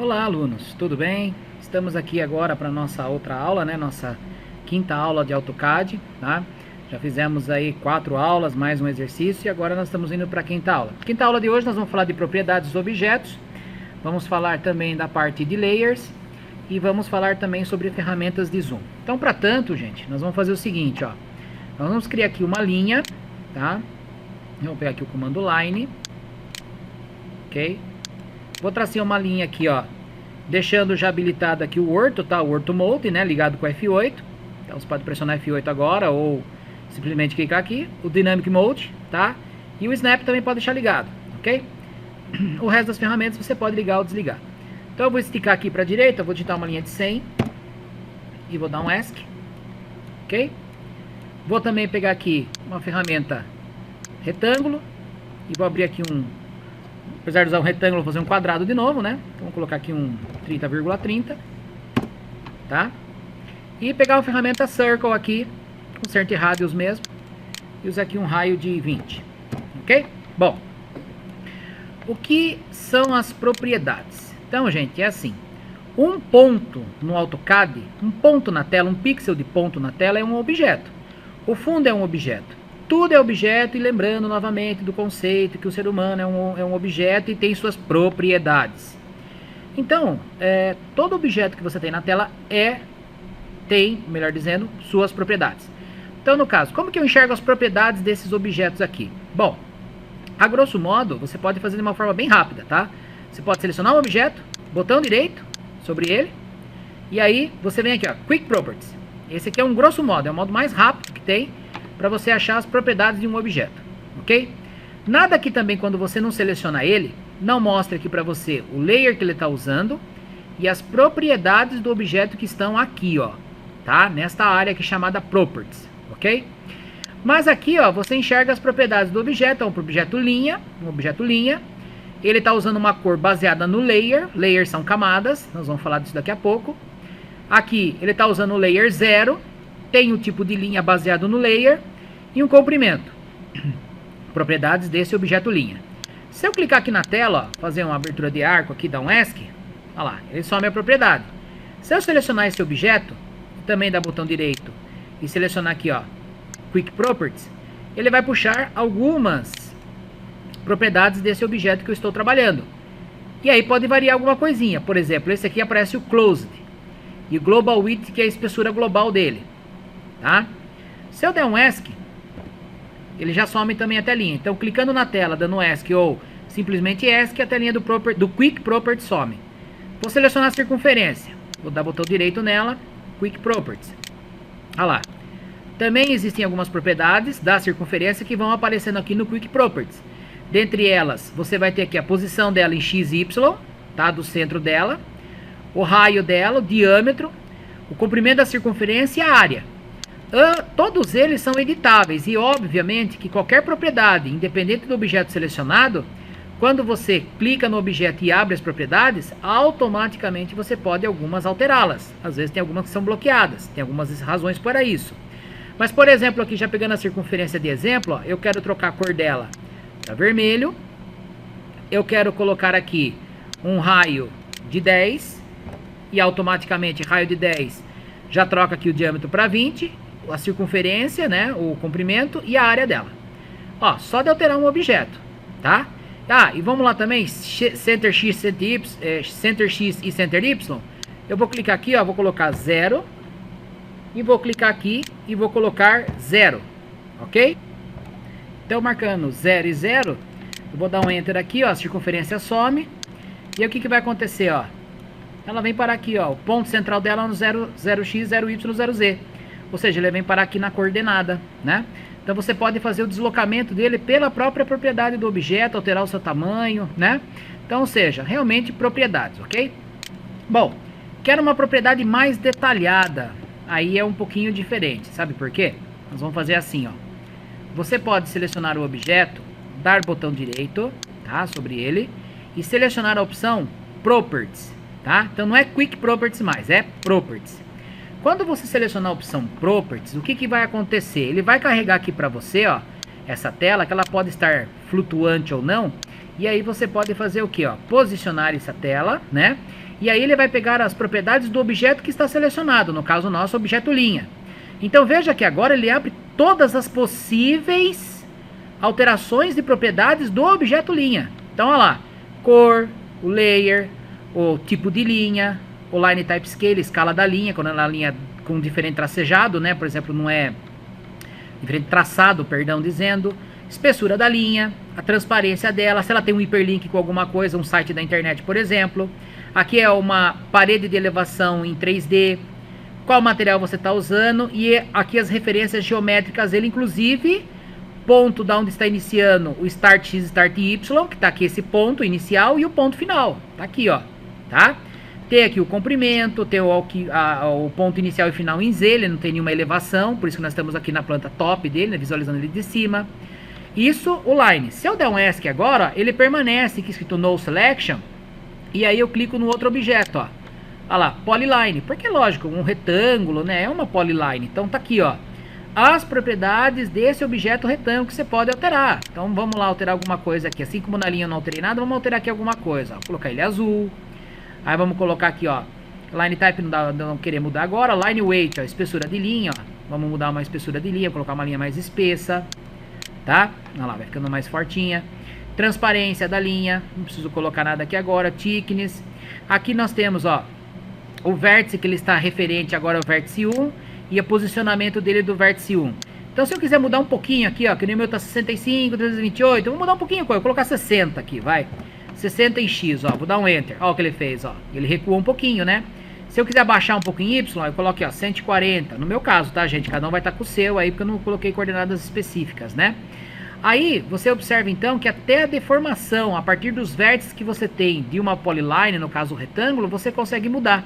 Olá, alunos, tudo bem? Estamos aqui agora para nossa outra aula, né? Nossa quinta aula de AutoCAD, tá? Já fizemos aí 4 aulas, mais um exercício, e agora nós estamos indo para a quinta aula. Quinta aula de hoje nós vamos falar de propriedades dos objetos, vamos falar também da parte de layers e vamos falar também sobre ferramentas de zoom. Então, para tanto, gente, nós vamos fazer o seguinte, ó. Nós vamos criar aqui uma linha, tá? Eu vou pegar aqui o comando line, ok? Vou traçar uma linha aqui, ó, deixando já habilitado aqui o orto, tá? O orto mode, né? Ligado com F8. Então você pode pressionar F8 agora ou simplesmente clicar aqui. O dynamic mode, tá? E o snap também pode deixar ligado, ok? O resto das ferramentas você pode ligar ou desligar. Então eu vou esticar aqui para a direita, vou digitar uma linha de 100 e vou dar um ESC, ok? Vou também pegar aqui uma ferramenta retângulo e vou abrir aqui apesar de usar um retângulo, vou fazer um quadrado de novo, né? Então vou colocar aqui um 30,30, tá? E pegar a ferramenta Circle aqui, com Center Radius mesmo, e usar aqui um raio de 20, ok? Bom, o que são as propriedades? Então, gente, é assim, um ponto no AutoCAD, um ponto na tela, um pixel de ponto na tela é um objeto. O fundo é um objeto. Tudo é objeto, e lembrando novamente do conceito que o ser humano é um objeto e tem suas propriedades. Então, todo objeto que você tem na tela tem, melhor dizendo, suas propriedades. Então, no caso, como que eu enxergo as propriedades desses objetos aqui? Bom, a grosso modo, você pode fazer de uma forma bem rápida, tá? Você pode selecionar um objeto, botão direito sobre ele, e aí você vem aqui, ó, Quick Properties. Esse aqui é um grosso modo, é o modo mais rápido que tem para você achar as propriedades de um objeto, ok? Nada aqui também, quando você não seleciona ele, não mostra aqui para você o layer que ele está usando e as propriedades do objeto que estão aqui, ó, tá? Nesta área aqui chamada Properties, ok? Mas aqui, ó, você enxerga as propriedades do objeto, um objeto linha, ele está usando uma cor baseada no layer, layers são camadas, nós vamos falar disso daqui a pouco. Aqui, ele está usando o layer 0, tem o tipo de linha baseado no layer e um comprimento. Propriedades desse objeto linha. Se eu clicar aqui na tela, ó, fazer uma abertura de arco aqui, dar um ESC, olha lá, ele some a propriedade. Se eu selecionar esse objeto, também dar botão direito e selecionar aqui, ó, Quick Properties, ele vai puxar algumas propriedades desse objeto que eu estou trabalhando. E aí pode variar alguma coisinha. Por exemplo, esse aqui aparece o Closed e o Global Width, que é a espessura global dele. Tá? Se eu der um ESC, ele já some também a telinha. Então, clicando na tela, dando ESC ou simplesmente ESC, a telinha do Quick Properties some. Vou selecionar a circunferência. Vou dar botão direito nela, Quick Properties. Olha lá. Também existem algumas propriedades da circunferência que vão aparecendo aqui no Quick Properties. Dentre elas, você vai ter aqui a posição dela em X e Y, tá? Do centro dela, o raio dela, o diâmetro, o comprimento da circunferência e a área. Todos eles são editáveis e obviamente que qualquer propriedade, independente do objeto selecionado, quando você clica no objeto e abre as propriedades, automaticamente você pode algumas alterá-las. Às vezes tem algumas que são bloqueadas, tem algumas razões para isso. Mas, por exemplo, aqui já pegando a circunferência de exemplo, ó, eu quero trocar a cor dela para vermelho. Eu quero colocar aqui um raio de 10 e automaticamente raio de 10 já troca aqui o diâmetro para 20, a circunferência, né, o comprimento e a área dela. Ó, só de alterar um objeto, tá? Ah, e vamos lá também, Center X, Center X e Center Y. Eu vou clicar aqui, ó, vou colocar 0 e vou clicar aqui e vou colocar 0, ok? Então, marcando 0 e 0, eu vou dar um Enter aqui, ó, a circunferência some. E aí o que vai acontecer, ó? Ela vem parar aqui, ó, o ponto central dela no 0x, 0y, 0z. Ou seja, ele vem parar aqui na coordenada, né? Então você pode fazer o deslocamento dele pela própria propriedade do objeto, alterar o seu tamanho, né? Então, ou seja, realmente propriedades, ok? Bom, quero uma propriedade mais detalhada. Aí é um pouquinho diferente, sabe por quê? Nós vamos fazer assim, ó. Você pode selecionar o objeto, dar botão direito, tá? Sobre ele, e selecionar a opção Properties, tá? Então não é Quick Properties mais, é Properties. Quando você selecionar a opção Properties, o que vai acontecer? Ele vai carregar aqui para você, ó, essa tela, que ela pode estar flutuante ou não, E aí você pode fazer o que, ó? Posicionar essa tela, né? E aí ele vai pegar as propriedades do objeto que está selecionado, no caso nosso, objeto linha. Então veja que agora ele abre todas as possíveis alterações de propriedades do objeto linha. Então olha lá, cor, o layer, o tipo de linha, o line type scale, escala da linha, quando ela é uma linha com diferente tracejado, né? Por exemplo, não é diferente traçado, perdão, dizendo, espessura da linha, a transparência dela, se ela tem um hiperlink com alguma coisa, um site da internet, por exemplo. Aqui é uma parede de elevação em 3D, qual material você está usando, e aqui as referências geométricas dele, inclusive ponto da onde está iniciando o Start X, Start Y, que está aqui esse ponto inicial, e o ponto final, tá aqui, ó, tá? Tem aqui o comprimento, tem o ponto inicial e final em Z, ele não tem nenhuma elevação, por isso que nós estamos aqui na planta top dele, né, visualizando ele de cima. Isso, o line. Se eu der um ESC agora, ele permanece aqui escrito No Selection, e aí eu clico no outro objeto, ó. Olha lá, Polyline, porque lógico, um retângulo, né, é uma Polyline. Então tá aqui, ó, as propriedades desse objeto retângulo que você pode alterar. Então vamos lá alterar alguma coisa aqui, assim como na linha eu não alterei nada, vamos alterar aqui alguma coisa, ó. Vou colocar ele azul, aí vamos colocar aqui, ó, Line Type não querer mudar agora, Line Weight, ó, espessura de linha, ó. Vamos mudar uma espessura de linha, colocar uma linha mais espessa, tá? Olha lá, vai ficando mais fortinha. Transparência da linha, não preciso colocar nada aqui agora, Thickness. Aqui nós temos, ó, o vértice que ele está referente agora ao vértice 1 e o posicionamento dele do vértice 1. Então se eu quiser mudar um pouquinho aqui, ó, que nem o meu tá 65, 328, eu vou mudar um pouquinho, vou colocar 60 aqui, vai. 60 em X, ó, vou dar um Enter, ó o que ele fez, ó, ele recuou um pouquinho, né? Se eu quiser baixar um pouquinho Y, eu coloco aqui, ó, 140, no meu caso, tá, gente? Cada um vai estar com o seu aí, porque eu não coloquei coordenadas específicas, né? Aí, você observa então que até a deformação, a partir dos vértices que você tem de uma polyline, no caso o retângulo, você consegue mudar.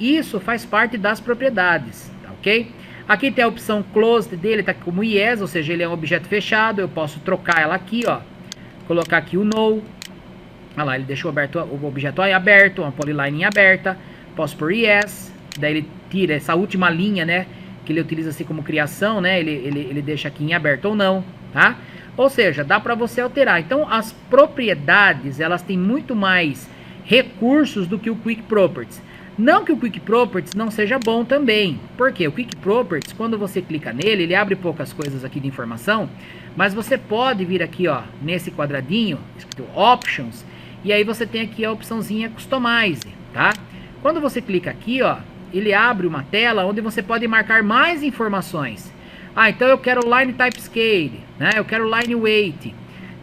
Isso faz parte das propriedades, tá ok? Aqui tem a opção Closed dele, tá como Yes, ou seja, ele é um objeto fechado, eu posso trocar ela aqui, ó, colocar aqui o No. Olha lá, ele deixou aberto, o objeto aí aberto, uma polyline aberta, posso pôr Yes, daí ele tira essa última linha, né, que ele utiliza assim como criação, né, ele deixa aqui em aberto ou não, tá? Ou seja, dá para você alterar. Então, as propriedades, elas têm muito mais recursos do que o Quick Properties. Não que o Quick Properties não seja bom também. Porque o Quick Properties, quando você clica nele, ele abre poucas coisas aqui de informação, mas você pode vir aqui, ó, nesse quadradinho, escrito Options, e aí você tem aqui a opçãozinha Customize, tá? Quando você clica aqui, ó, ele abre uma tela onde você pode marcar mais informações. Ah, então eu quero Line Type Scale, né? Eu quero Line Weight,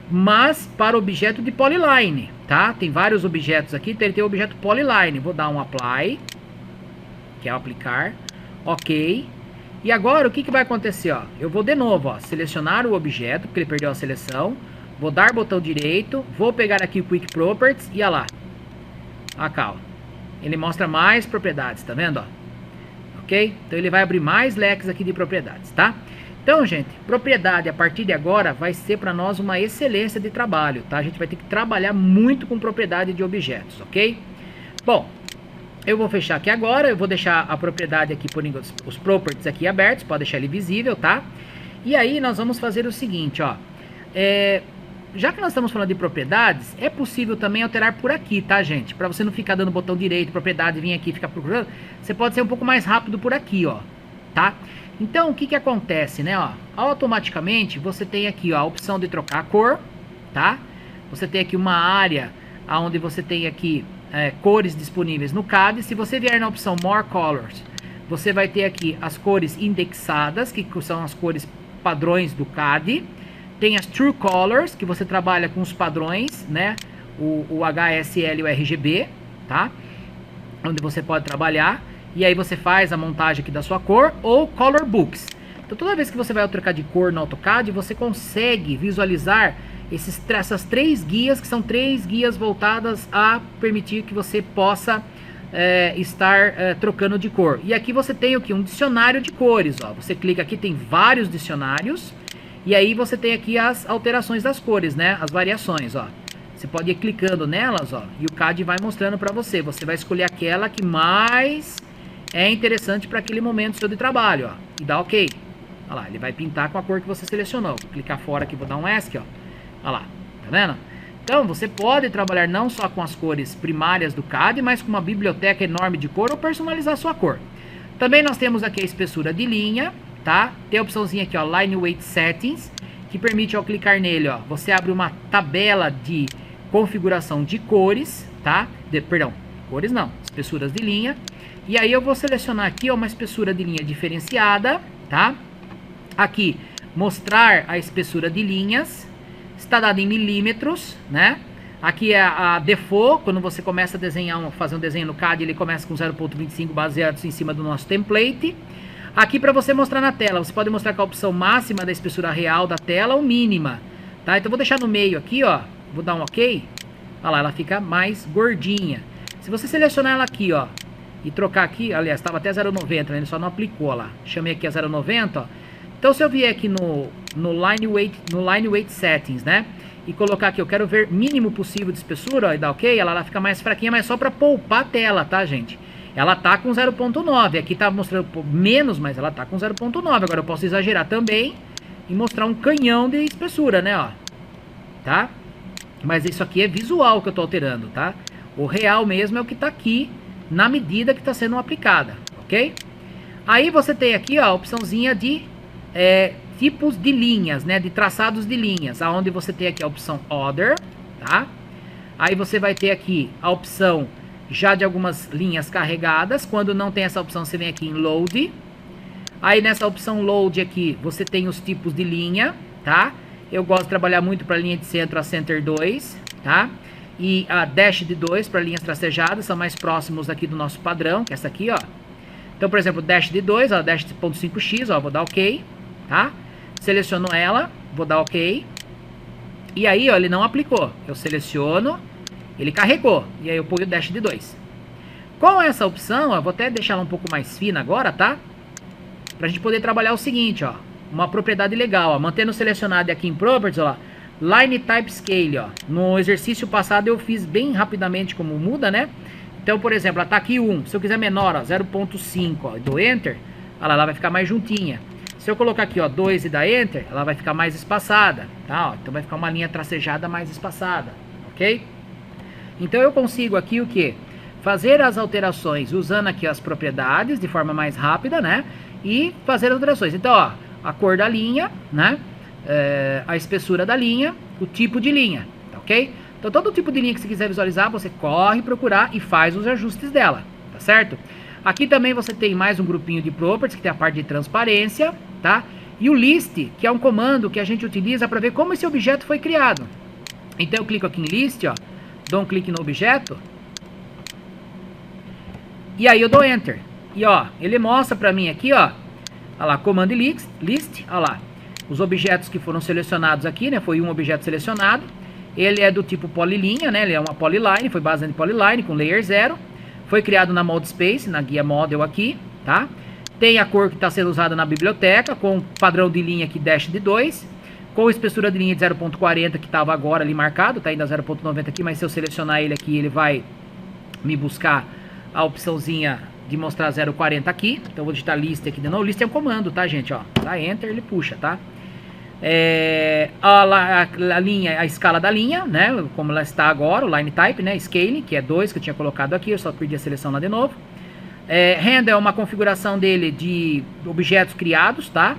mas para objeto de Polyline, tá? Tem vários objetos aqui, então ele tem o objeto Polyline. Vou dar um Apply, que é aplicar, ok. E agora o que vai acontecer, ó? Eu vou de novo, ó, selecionar o objeto, porque ele perdeu a seleção. Vou dar botão direito, vou pegar aqui o Quick Properties e olha lá. Acá, ó. Ele mostra mais propriedades, tá vendo, ó? Ok? Então ele vai abrir mais leques aqui de propriedades, tá? Então, gente, propriedade a partir de agora vai ser para nós uma excelência de trabalho, tá? A gente vai ter que trabalhar muito com propriedade de objetos, ok? Bom, eu vou fechar aqui agora, eu vou deixar a propriedade aqui, por enquanto, os properties aqui abertos, pode deixar ele visível, tá? E aí nós vamos fazer o seguinte, ó. Já que nós estamos falando de propriedades, é possível também alterar por aqui, tá, gente? Para você não ficar dando botão direito, propriedade, vir aqui e ficar procurando, você pode ser um pouco mais rápido por aqui, ó, tá? Então, o que acontece, né, ó? Automaticamente, você tem aqui, ó, a opção de trocar a cor, tá? Você tem aqui uma área onde você tem aqui cores disponíveis no CAD. Se você vier na opção More Colors, você vai ter aqui as cores indexadas, que são as cores padrões do CAD. Tem as True Colors, que você trabalha com os padrões, né? O HSL e o RGB, tá? Onde você pode trabalhar. E aí você faz a montagem aqui da sua cor, ou Color Books. Então toda vez que você vai trocar de cor no AutoCAD, você consegue visualizar essas três guias, que são três guias voltadas a permitir que você possa estar trocando de cor. E aqui você tem o que? Um dicionário de cores, ó. Você clica aqui, tem vários dicionários. E aí você tem aqui as alterações das cores, né? As variações, ó. Você pode ir clicando nelas, ó, e o CAD vai mostrando para você. Você vai escolher aquela que mais é interessante para aquele momento seu de trabalho, ó. E dá OK. Olha lá, ele vai pintar com a cor que você selecionou. Vou clicar fora aqui, vou dar um ESC, ó. Olha lá, tá vendo? Então, você pode trabalhar não só com as cores primárias do CAD, mas com uma biblioteca enorme de cor ou personalizar a sua cor. Também nós temos aqui a espessura de linha, tá? Tem a opçãozinha aqui, ó, Line Weight Settings, que permite, ao clicar nele, ó, você abre uma tabela de configuração de cores, tá? Perdão, cores não, espessuras de linha. E aí eu vou selecionar aqui, ó, uma espessura de linha diferenciada, tá? Aqui, mostrar a espessura de linhas, está dado em milímetros, né? Aqui é a default, quando você começa a desenhar, fazer um desenho no CAD, ele começa com 0.25 baseados em cima do nosso template. Aqui para você mostrar na tela, você pode mostrar com a opção máxima da espessura real da tela ou mínima, tá? Então vou deixar no meio aqui, ó, vou dar um OK. Olha lá, ela fica mais gordinha. Se você selecionar ela aqui, ó, e trocar aqui, aliás, estava até 0,90, né? Ele só não aplicou lá. Chamei aqui a 0,90, ó. Então se eu vier aqui no Line Weight Settings, né? E colocar aqui, eu quero ver mínimo possível de espessura, ó, e dar OK, ela fica mais fraquinha, mas só para poupar a tela, tá, gente? Ela tá com 0.9, aqui tá mostrando menos, mas ela tá com 0.9. Agora eu posso exagerar também e mostrar um canhão de espessura, né, ó. Tá? Mas isso aqui é visual que eu tô alterando, tá? O real mesmo é o que tá aqui na medida que tá sendo aplicada, ok? Aí você tem aqui, ó, a opçãozinha de tipos de linhas, né, de traçados de linhas, aonde você tem aqui a opção Other, tá? Aí você vai ter aqui a opção já de algumas linhas carregadas. Quando não tem essa opção, você vem aqui em Load. Aí nessa opção Load aqui, você tem os tipos de linha, tá? Eu gosto de trabalhar muito para linha de centro, a Center 2, tá? E a Dash de 2 para linhas tracejadas, são mais próximos aqui do nosso padrão, que é essa aqui, ó. Então, por exemplo, Dash de 2, ó, Dash de 0.5x, ó, vou dar OK, tá? Seleciono ela, vou dar OK. E aí, ó, ele não aplicou. Eu seleciono, ele carregou, e aí eu ponho o Dash de 2. Com essa opção, eu vou até deixar ela um pouco mais fina agora, tá? Pra gente poder trabalhar o seguinte, ó. Uma propriedade legal, ó. Mantendo selecionado aqui em Properties, ó lá. Line Type Scale, ó. No exercício passado eu fiz bem rapidamente como muda, né? Então, por exemplo, ela tá aqui 1. Se eu quiser menor, ó, 0.5, ó, e dou Enter, ela vai ficar mais juntinha. Se eu colocar aqui, ó, 2 e dar Enter, ela vai ficar mais espaçada, tá? Ó, então vai ficar uma linha tracejada mais espaçada, ok? Então eu consigo aqui o que? Fazer as alterações usando aqui as propriedades de forma mais rápida, né? E fazer as alterações. Então, ó, a cor da linha, né? A espessura da linha, o tipo de linha, tá ok? Então todo tipo de linha que você quiser visualizar, você corre procurar e faz os ajustes dela, tá certo? Aqui também você tem mais um grupinho de properties, que tem a parte de transparência, tá? E o list, que é um comando que a gente utiliza para ver como esse objeto foi criado. Então eu clico aqui em list, ó, dou um clique no objeto, e aí eu dou Enter. E ó, ele mostra pra mim aqui, ó, olha lá, Command List, olha lá, os objetos que foram selecionados aqui, né, foi um objeto selecionado, ele é do tipo polilinha, né, ele é uma polyline, foi baseado em polyline, com layer 0, foi criado na Moldspace, na guia Model aqui, tá? Tem a cor que está sendo usada na biblioteca, com padrão de linha aqui, Dash de 2, com espessura de linha de 0.40, que estava agora ali marcado, tá ainda 0.90 aqui, mas se eu selecionar ele aqui, ele vai me buscar a opçãozinha de mostrar 0.40 aqui. Então eu vou digitar list aqui de novo. List é um comando, tá, gente? Ó, dá Enter, ele puxa, tá? A linha, a escala da linha, né? Como ela está agora, o line type, né? Scale, que é 2, que eu tinha colocado aqui, eu só perdi a seleção lá de novo. Render é uma configuração dele de objetos criados, tá?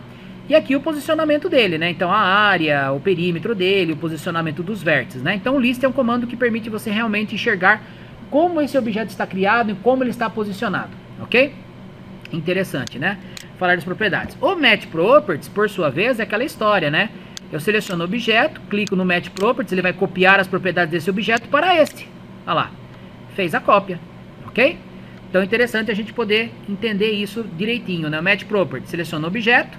E aqui o posicionamento dele, né? Então a área, o perímetro dele, o posicionamento dos vértices, né? Então o list é um comando que permite você realmente enxergar como esse objeto está criado e como ele está posicionado, ok? Interessante, né? Falar das propriedades. O Match Properties, por sua vez, é aquela história, né? Eu seleciono o objeto, clico no Match Properties, ele vai copiar as propriedades desse objeto para este. Olha lá, fez a cópia, ok? Então é interessante a gente poder entender isso direitinho, né? Match Properties, seleciono o objeto,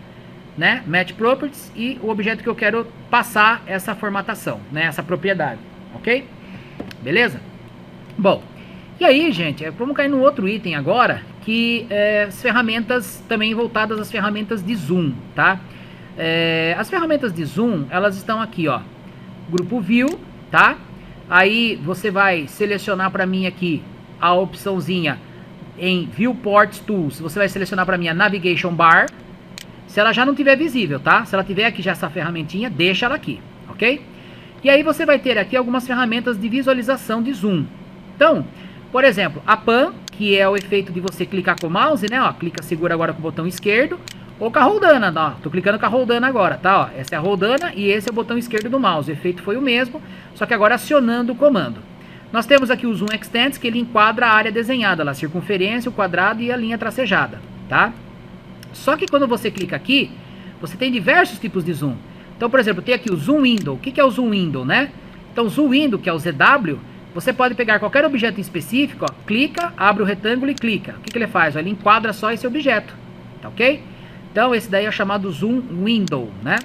né? Match Properties e o objeto que eu quero passar essa formatação, né? Essa propriedade, ok? Beleza? Bom, e aí, gente, vamos cair no outro item agora, que as ferramentas também voltadas às ferramentas de zoom, tá? As ferramentas de zoom, elas estão aqui, ó, grupo View, tá? Aí você vai selecionar para mim aqui a opçãozinha em Viewport Tools, você vai selecionar para mim a Navigation Bar, se ela já não tiver visível, tá? Se ela tiver aqui já essa ferramentinha, deixa ela aqui, ok? E aí você vai ter aqui algumas ferramentas de visualização de zoom. Então, por exemplo, a Pan, que é o efeito de você clicar com o mouse, né? Ó, clica, segura agora com o botão esquerdo, ou com a roldana, ó. Tô clicando com a roldana agora, tá? Ó, essa é a roldana e esse é o botão esquerdo do mouse. O efeito foi o mesmo, só que agora acionando o comando. Nós temos aqui o Zoom Extends, que ele enquadra a área desenhada, lá, a circunferência, o quadrado e a linha tracejada, tá? Só que quando você clica aqui, você tem diversos tipos de zoom. Então, por exemplo, tem aqui o Zoom Window. O que é o Zoom Window, né? Então, o Zoom Window, que é o ZW, você pode pegar qualquer objeto em específico, ó, clica, abre o retângulo e clica. O que ele faz? Ele enquadra só esse objeto, tá ok? Então, esse daí é chamado Zoom Window, né?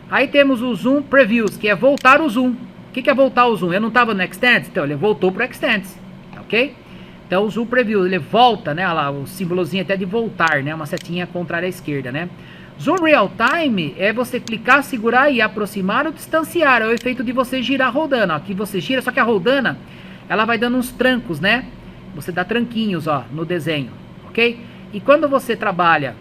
Aí temos o Zoom Previews, que é voltar o zoom. O que é voltar o zoom? Eu não estava no Extends, então ele voltou para o Extends, tá ok? Então, o Zoom Preview, ele volta, né? Olha lá, o símbolozinho até de voltar, né? Uma setinha contrária à esquerda, né? Zoom Real Time é você clicar, segurar e aproximar ou distanciar. É o efeito de você girar a roldana. Ó. Aqui você gira, só que a roldana, ela vai dando uns trancos, né? Você dá tranquinhos, ó, no desenho, ok? E quando você trabalha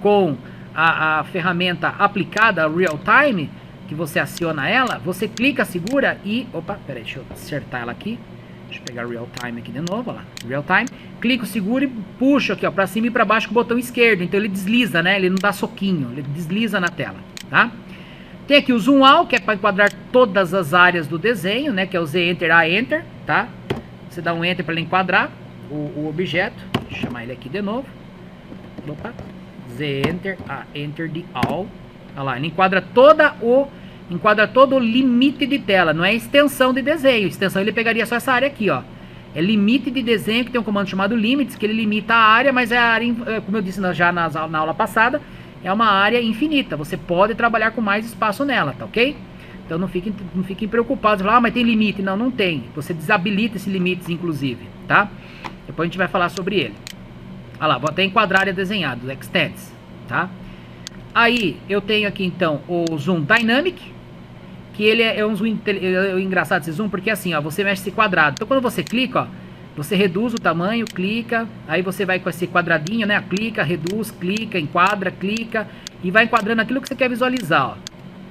com a ferramenta aplicada, Real Time, que você aciona ela, você clica, segura e... Opa, peraí, deixa eu acertar ela aqui. Deixa eu pegar Real Time aqui de novo, ó lá. Real Time. Clico, seguro e puxo aqui, ó, pra cima e pra baixo com o botão esquerdo. Então ele desliza, né? Ele não dá soquinho, ele desliza na tela, tá? Tem aqui o Zoom All, que é para enquadrar todas as áreas do desenho, né? Que é o Z Enter, A Enter, tá? Você dá um Enter para ele enquadrar o objeto. Deixa eu chamar ele aqui de novo. Opa. Z Enter, A Enter de All. Olha lá, ele enquadra todo o limite de tela, não é extensão de desenho. Extensão ele pegaria só essa área aqui, ó. É limite de desenho, que tem um comando chamado limits, que ele limita a área, mas é a área, como eu disse já na aula passada, é uma área infinita. Você pode trabalhar com mais espaço nela, tá ok? Então não fiquem preocupados, falar, mas tem limite. Não, não tem. Você desabilita esses limites, inclusive, tá? Depois a gente vai falar sobre ele. Olha lá, vou até enquadrar área desenhada, o Extends, tá? Aí eu tenho aqui então o Zoom Dynamic, que ele é um zoom engraçado esse zoom, porque assim, ó, você mexe esse quadrado. Então quando você clica, ó, você reduz o tamanho, clica, aí você vai com esse quadradinho, né? Clica, reduz, clica, enquadra, clica e vai enquadrando aquilo que você quer visualizar, ó.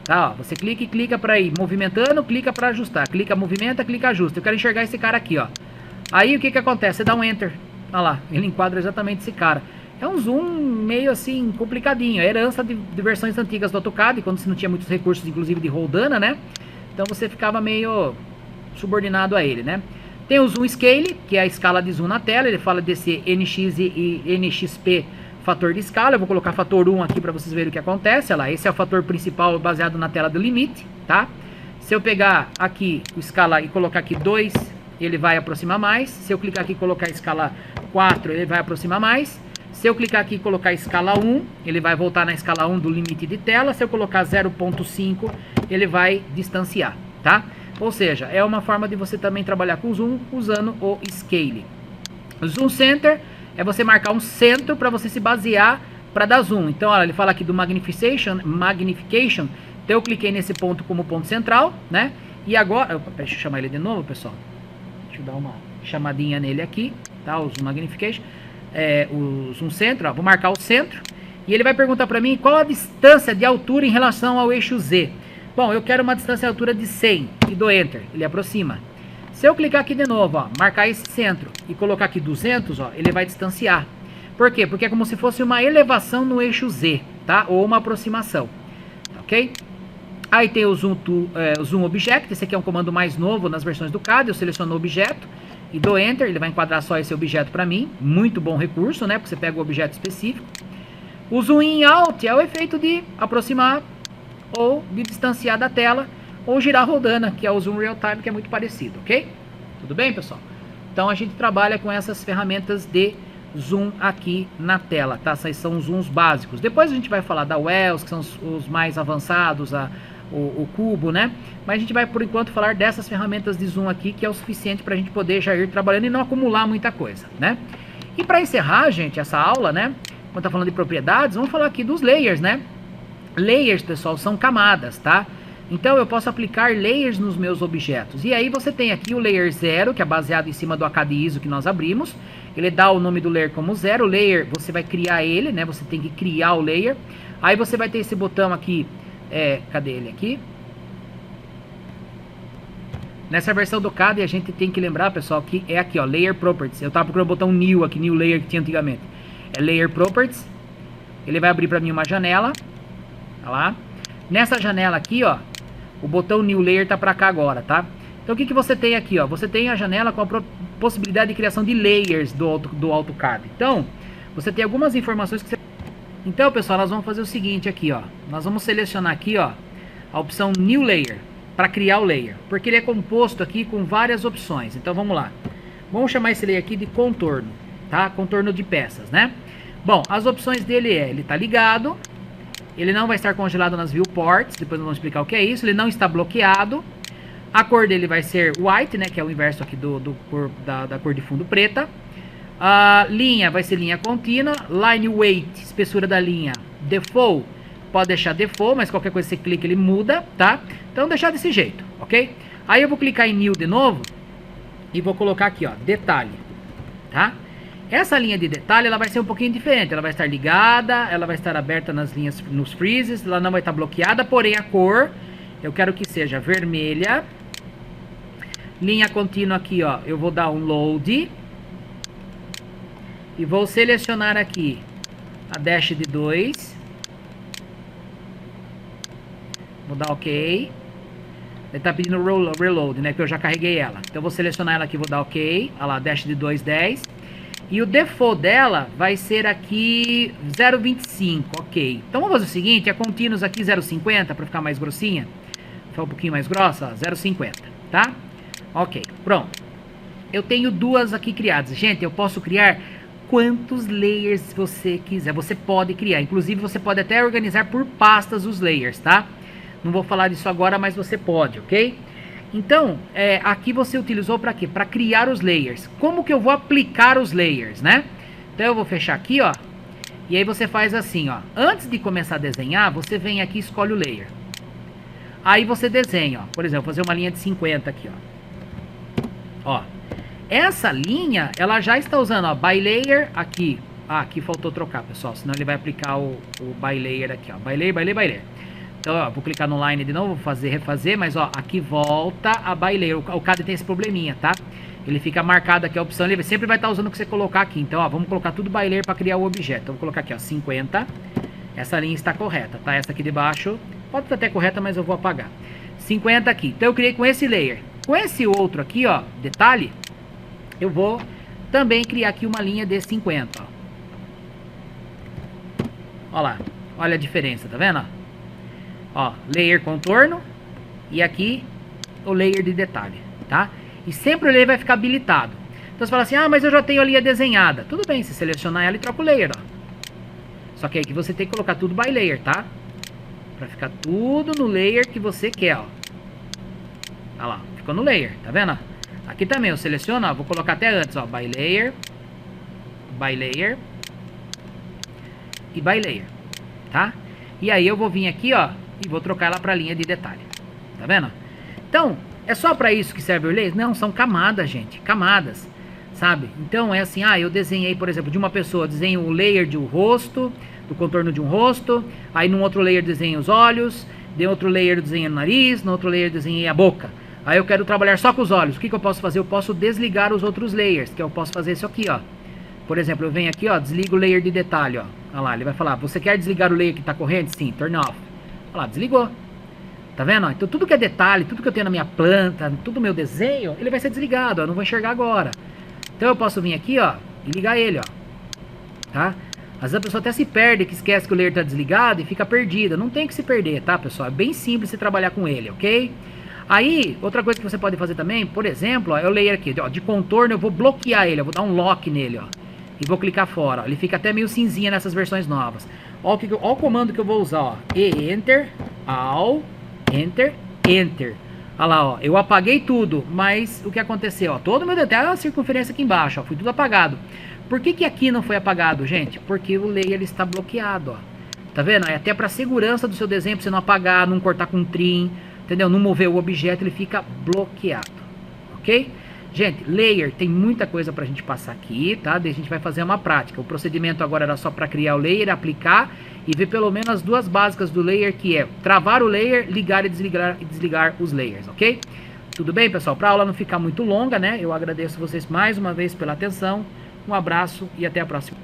Tá, ó, você clica e clica para ir movimentando, clica para ajustar, clica, movimenta, clica, ajusta. Eu quero enxergar esse cara aqui, ó. Aí o que acontece? Você dá um Enter. Olha lá, ele enquadra exatamente esse cara. É um zoom meio assim, complicadinho. É herança de versões antigas do AutoCAD, quando você não tinha muitos recursos, inclusive de roldana, né? Então você ficava meio subordinado a ele, né? Tem o Zoom Scale, que é a escala de zoom na tela. Ele fala desse NX e NXP fator de escala. Eu vou colocar fator 1 aqui para vocês verem o que acontece. Olha lá, esse é o fator principal baseado na tela do limite, tá? Se eu pegar aqui o escala e colocar aqui 2, ele vai aproximar mais. Se eu clicar aqui e colocar a escala 4, ele vai aproximar mais. Se eu clicar aqui e colocar a escala 1, ele vai voltar na escala 1 do limite de tela. Se eu colocar 0.5, ele vai distanciar, tá? Ou seja, é uma forma de você também trabalhar com zoom usando o Scale. O Zoom Center é você marcar um centro para você se basear para dar zoom. Então, olha, ele fala aqui do Magnification. Então, eu cliquei nesse ponto como ponto central, né? E agora, deixa eu chamar ele de novo, pessoal. Deixa eu dar uma chamadinha nele aqui, tá? O Zoom Magnification. O Zoom Center, ó, vou marcar o centro e ele vai perguntar para mim qual a distância de altura em relação ao eixo Z. Bom, eu quero uma distância de altura de 100 e dou Enter, ele aproxima. Se eu clicar aqui de novo, ó, marcar esse centro e colocar aqui 200, ó, ele vai distanciar. Por quê? Porque é como se fosse uma elevação no eixo Z, tá? Ou uma aproximação, ok? Aí tem o Zoom Object, esse aqui é um comando mais novo nas versões do CAD. Eu seleciono o objeto e dou Enter, ele vai enquadrar só esse objeto para mim. Muito bom recurso, né? Porque você pega o objeto específico. O Zoom In Out é o efeito de aproximar ou de distanciar da tela, ou girar a roldana, que é o Zoom Real Time, que é muito parecido, ok? Tudo bem, pessoal? Então a gente trabalha com essas ferramentas de zoom aqui na tela, tá? Essas são os zooms básicos. Depois a gente vai falar da Wells, que são os mais avançados, o cubo, né? Mas a gente vai, por enquanto, falar dessas ferramentas de zoom aqui, que é o suficiente para a gente poder já ir trabalhando e não acumular muita coisa, né? E para encerrar, gente, essa aula, né? Quando tá falando de propriedades, vamos falar aqui dos layers, né? Layers, pessoal, são camadas, tá? Então eu posso aplicar layers nos meus objetos. E aí você tem aqui o layer 0, que é baseado em cima do ACAD ISO que nós abrimos. Ele dá o nome do layer como 0. O layer, você vai criar ele, né? Você tem que criar o layer. Aí você vai ter esse botão aqui, cadê ele aqui? Nessa versão do CAD a gente tem que lembrar, pessoal, que é aqui, ó, Layer Properties. Eu tava procurando o botão New aqui, New Layer que tinha antigamente. É Layer Properties. Ele vai abrir para mim uma janela. Tá lá. Nessa janela aqui, ó, o botão New Layer tá para cá agora, tá? Então o que você tem aqui, ó? Você tem a janela com a possibilidade de criação de layers do AutoCAD. Então, você tem algumas informações que você... Então, pessoal, nós vamos fazer o seguinte aqui, ó. Nós vamos selecionar aqui, ó, a opção New Layer para criar o layer, porque ele é composto aqui com várias opções. Então vamos lá. Vamos chamar esse layer aqui de contorno, tá? Contorno de peças, né? Bom, as opções dele ele tá ligado, ele não vai estar congelado nas viewports, depois nós vamos explicar o que é isso, ele não está bloqueado, a cor dele vai ser white, né, que é o inverso aqui da cor de fundo preta, a linha vai ser linha contínua, line weight, espessura da linha, default, pode deixar default, mas qualquer coisa que você clica ele muda, tá? Então deixar desse jeito, ok? Aí eu vou clicar em new de novo e vou colocar aqui, ó, detalhe, tá? Essa linha de detalhe, ela vai ser um pouquinho diferente. Ela vai estar ligada, ela vai estar aberta nas linhas, nos freezes, ela não vai estar bloqueada, porém a cor, eu quero que seja vermelha. Linha contínua aqui, ó, eu vou dar um load. E vou selecionar aqui a dash de 2. Vou dar OK. Ele está pedindo reload, né, que eu já carreguei ela. Então eu vou selecionar ela aqui, vou dar OK. Olha lá, dash de 2, 10. E o default dela vai ser aqui 0,25, ok. Então vamos fazer o seguinte, a continuous aqui 0,50 para ficar mais grossinha. Ficar um pouquinho mais grossa, 0,50, tá? Ok, pronto. Eu tenho duas aqui criadas. Gente, eu posso criar quantos layers você quiser. Você pode criar, inclusive você pode até organizar por pastas os layers, tá? Não vou falar disso agora, mas você pode, ok? Então, aqui você utilizou para quê? Para criar os layers. Como que eu vou aplicar os layers, né? Então eu vou fechar aqui, ó. E aí você faz assim, ó. Antes de começar a desenhar, você vem aqui e escolhe o layer. Aí você desenha, ó. Por exemplo, fazer uma linha de 50 aqui, ó. Ó. Essa linha, ela já está usando, ó, by layer aqui. Ah, aqui faltou trocar, pessoal. Senão ele vai aplicar o by layer aqui, ó. By layer, by layer, by layer. Então, ó, vou clicar no line de novo, vou fazer, refazer, mas ó, aqui volta a by layer. O CAD tem esse probleminha, tá? Ele fica marcado aqui a opção, ele sempre vai estar usando o que você colocar aqui. Então, ó, vamos colocar tudo by layer para criar o objeto. Então, vou colocar aqui, ó, 50. Essa linha está correta, tá? Essa aqui de baixo pode estar até correta, mas eu vou apagar. 50 aqui. Então, eu criei com esse layer. Com esse outro aqui, ó, detalhe, eu vou também criar aqui uma linha de 50, ó. Ó lá, olha a diferença, tá vendo, ó? Ó, layer contorno e aqui o layer de detalhe, tá? E sempre o layer vai ficar habilitado. Então você fala assim, ah, mas eu já tenho a linha desenhada. Tudo bem, se selecionar ela e troca o layer, ó. Só que aí que você tem que colocar tudo by layer, tá? Pra ficar tudo no layer que você quer, ó. Olha lá, ficou no layer, tá vendo? Aqui também eu seleciono, ó, vou colocar até antes, ó, by layer e by layer, tá? E aí eu vou vir aqui, ó, e vou trocar ela para linha de detalhe. Tá vendo? Então, é só para isso que serve o layer? Não, são camadas, gente. Camadas, sabe? Então, é assim, ah, eu desenhei, por exemplo, de uma pessoa, desenho o layer de um rosto, do contorno de um rosto, aí num outro layer desenho os olhos, de outro layer desenho o nariz, no outro layer desenhei a boca. Aí eu quero trabalhar só com os olhos. O que eu posso fazer? Eu posso desligar os outros layers, que eu posso fazer isso aqui, ó. Por exemplo, eu venho aqui, ó, desligo o layer de detalhe, ó. Olha lá, ele vai falar, você quer desligar o layer que está corrente? Sim, turn off. Olha lá, desligou. Tá vendo? Então tudo que é detalhe, tudo que eu tenho na minha planta, tudo meu desenho, ele vai ser desligado, ó, eu não vou enxergar agora. Então eu posso vir aqui, ó, e ligar ele, ó. Tá? Às vezes a pessoa até se perde, que esquece que o layer tá desligado e fica perdida. Não tem que se perder, tá, pessoal? É bem simples você trabalhar com ele, ok? Aí, outra coisa que você pode fazer também, por exemplo, ó, é o layer aqui, ó, de contorno, eu vou bloquear ele, eu vou dar um lock nele, ó. E vou clicar fora, ó. Ele fica até meio cinzinha nessas versões novas. Ó o comando que eu vou usar, ó. Enter, Enter, Enter. Olha lá, ó. Eu apaguei tudo, mas o que aconteceu? Ó, todo o meu detalhe, a circunferência aqui embaixo, ó. Foi tudo apagado. Por que aqui não foi apagado, gente? Porque o layer está bloqueado, ó. Tá vendo? É até para segurança do seu desenho, para você não apagar, não cortar com trim, entendeu? Não mover o objeto, ele fica bloqueado, ok? Gente, layer, tem muita coisa pra gente passar aqui, tá? Daí a gente vai fazer uma prática. O procedimento agora era só para criar o layer, aplicar e ver pelo menos as duas básicas do layer, que é travar o layer, ligar e desligar os layers, ok? Tudo bem, pessoal? Para a aula não ficar muito longa, né? Eu agradeço vocês mais uma vez pela atenção. Um abraço e até a próxima.